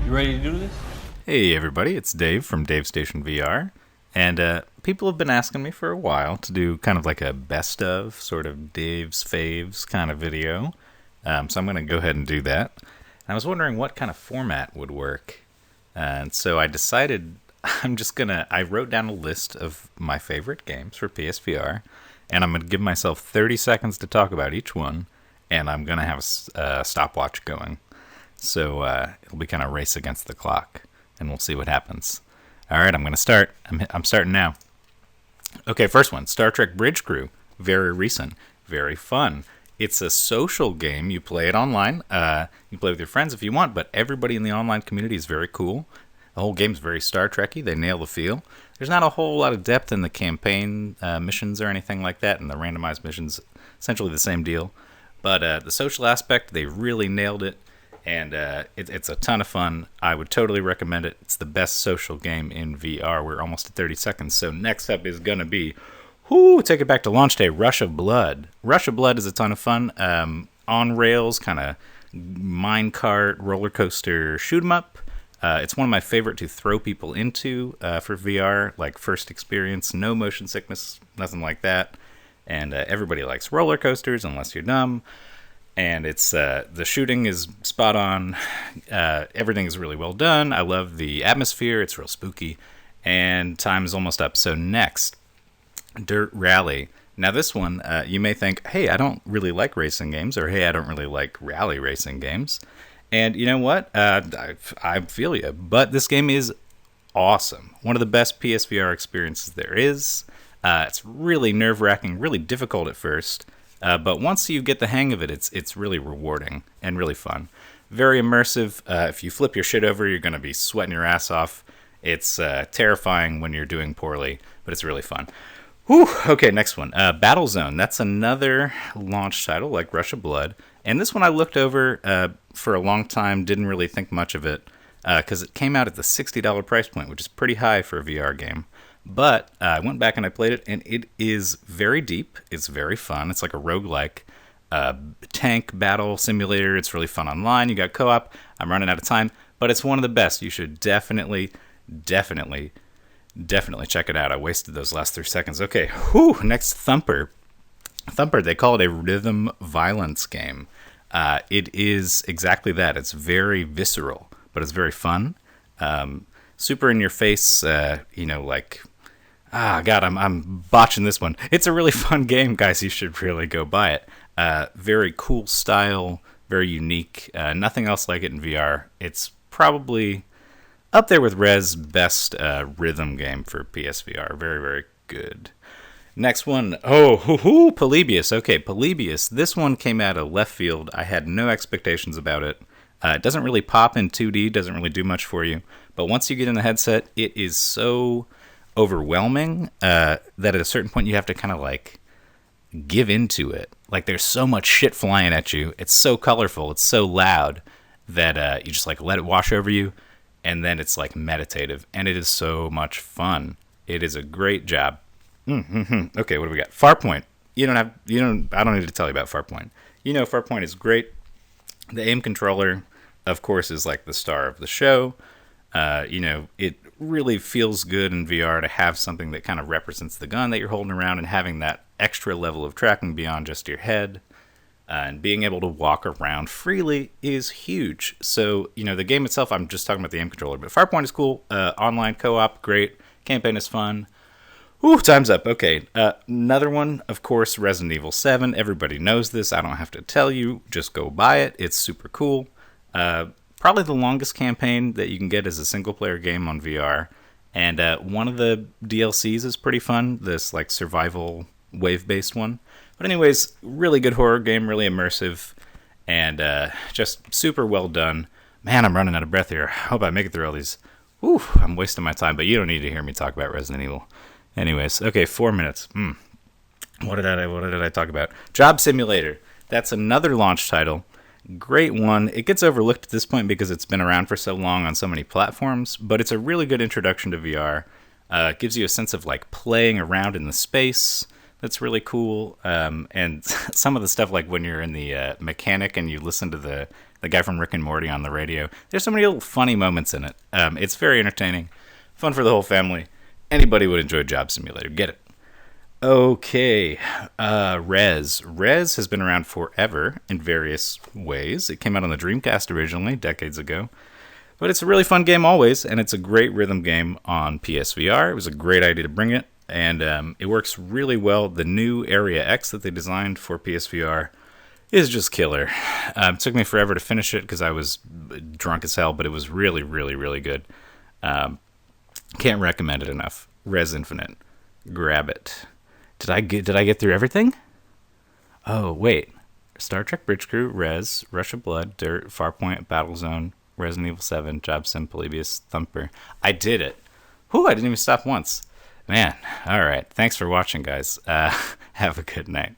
You ready to do this? Hey everybody, it's Dave from Davestation VR, and people have been asking me for a while to do kind of like a best of, sort of Dave's faves kind of video, so I'm going to go ahead and do that. And I was wondering what kind of format would work, and so I decided I wrote down a list of my favorite games for PSVR, and I'm going to give myself 30 seconds to talk about each one, and I'm going to have a stopwatch going. So it'll be kind of race against the clock, and we'll see what happens. All right, I'm going to start. I'm starting now. Okay, first one, Star Trek Bridge Crew. Very recent, very fun. It's a social game. You play it online. You play with your friends if you want, but everybody in the online community is very cool. The whole game's very Star Trek-y. They nail the feel. There's not a whole lot of depth in the campaign missions or anything like that, and the randomized missions, essentially the same deal. But the social aspect, they really nailed it. And it's a ton of fun. I would totally recommend it. It's the best social game in VR. We're almost at 30 seconds. So next up is going to be, take it back to launch day, Rush of Blood. Rush of Blood is a ton of fun. On rails, kind of minecart, roller coaster, shoot 'em up. It's one of my favorite to throw people into for VR, like first experience, no motion sickness, nothing like that. And everybody likes roller coasters unless you're dumb. And it's the shooting is spot on. Everything is really well done. I love the atmosphere. It's real spooky. And time is almost up. So next, Dirt Rally. Now this one, you may think, hey, I don't really like racing games, or hey, I don't really like rally racing games. And you know what? I feel you. But this game is awesome. One of the best PSVR experiences there is. It's really nerve-wracking, really difficult at first. But once you get the hang of it, it's really rewarding and really fun. Very immersive. If you flip your shit over, you're going to be sweating your ass off. It's terrifying when you're doing poorly, but it's really fun. Whew. Okay, next one. Battlezone. That's another launch title like Rush of Blood. And this one I looked over for a long time, didn't really think much of it, because it came out at the $60 price point, which is pretty high for a VR game. But I went back and I played it, and it is very deep. It's very fun. It's like a roguelike tank battle simulator. It's really fun online. You got co-op. I'm running out of time, but it's one of the best. You should definitely check it out. I wasted those last 3 seconds. Okay, next, Thumper. Thumper, they call it a rhythm violence game. It is exactly that. It's very visceral, but it's very fun. Super in your face, like... God, I'm botching this one. It's a really fun game, guys. You should really go buy it. Very cool style, very unique. Nothing else like it in VR. It's probably up there with Rez's best rhythm game for PSVR. Very, very good. Next one. Polybius. Okay, Polybius. This one came out of left field. I had no expectations about it. It doesn't really pop in 2D, doesn't really do much for you. But once you get in the headset, it is so overwhelming that at a certain point you have to kind of like give into it. Like there's so much shit flying at you. It's so colorful. It's so loud that you just like let it wash over you, and then it's like meditative, and it is so much fun. It is a great job. Okay, what do we got? Farpoint. I don't need to tell you about Farpoint. Farpoint is great. The aim controller, of course, is like the star of the show. It really feels good in VR to have something that kind of represents the gun that you're holding around, and having that extra level of tracking beyond just your head, and being able to walk around freely is huge. So, the game itself, I'm just talking about the aim controller, but Farpoint is cool. Online co-op, great. Campaign is fun. Time's up. Okay, another one, of course, Resident Evil 7. Everybody knows this. I don't have to tell you. Just go buy it. It's super cool. Probably the longest campaign that you can get as a single-player game on VR. And one of the DLCs is pretty fun, this like survival wave-based one. But anyways, really good horror game, really immersive, and just super well done. Man, I'm running out of breath here. I hope I make it through all these. I'm wasting my time, but you don't need to hear me talk about Resident Evil. Anyways, okay, 4 minutes. What did I talk about? Job Simulator. That's another launch title. Great one. It gets overlooked at this point because it's been around for so long on so many platforms, but it's a really good introduction to VR. It gives you a sense of like playing around in the space. That's really cool. And some of the stuff, like when you're in the mechanic and you listen to the the guy from Rick and Morty on the radio. There's so many little funny moments in it. It's very entertaining, fun for the whole family. Anybody would enjoy Job Simulator. Get it. Okay, Rez. Rez has been around forever in various ways. It came out on the Dreamcast originally, decades ago. But it's a really fun game always, and it's a great rhythm game on PSVR. It was a great idea to bring it, and it works really well. The new Area X that they designed for PSVR is just killer. It took me forever to finish it because I was drunk as hell, but it was really, really, really good. Can't recommend it enough. Res Infinite. Grab it. Did I get through everything? Oh, wait. Star Trek Bridge Crew, Res, Rush of Blood, Dirt, Farpoint, Battlezone, Resident Evil 7, Job Sim, Polybius, Thumper. I did it. Whew, I didn't even stop once. Man, all right. Thanks for watching, guys. Have a good night.